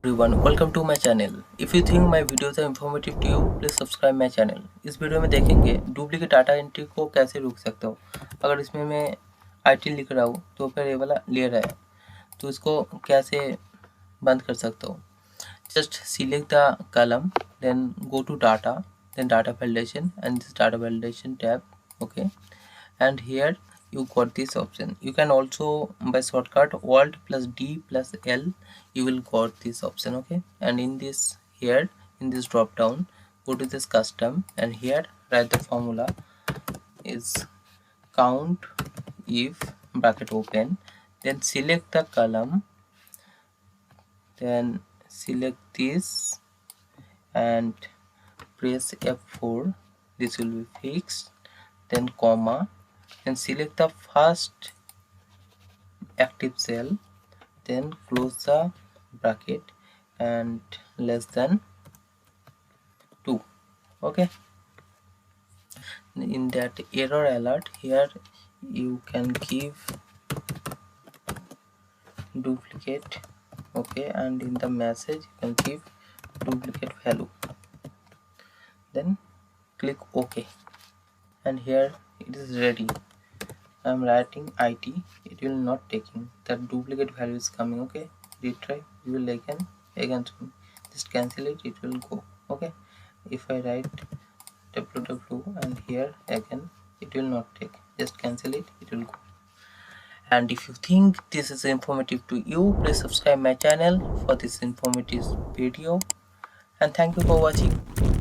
everyone, welcome to my channel. If you think my videos are informative to you, please subscribe my channel. इस video में देखेंगे duplicate data entry को कैसे रोक सकता हूँ। अगर इसमें मैं आईटी लिख रहा हूँ तो फिर ये वाला ले रहा है तो इसको कैसे बंद कर सकता हूँ। Just select the column, then go to data, then data validation and this data validation tab. Okay, and here you got this option. You can also by shortcut alt plus D plus L you will got this option. Okay, and in this here in this drop down go to this custom and here write the formula is count if bracket open, then select the column, then select this and press F4, this will be fixed, then comma, then select the first active cell, then close the bracket and less than 2. Okay, in that error alert here you can give duplicate. Okay, and in the message you can give duplicate value, then click OK, and here it is ready. I am writing IT, it will not taking, that duplicate value is coming. Okay, retry, you will again just cancel it, it will go. Okay, if I write www and here again it will not take, just cancel it, it will go. And if you think this is informative to you, please subscribe my channel for this informative video, and thank you for watching.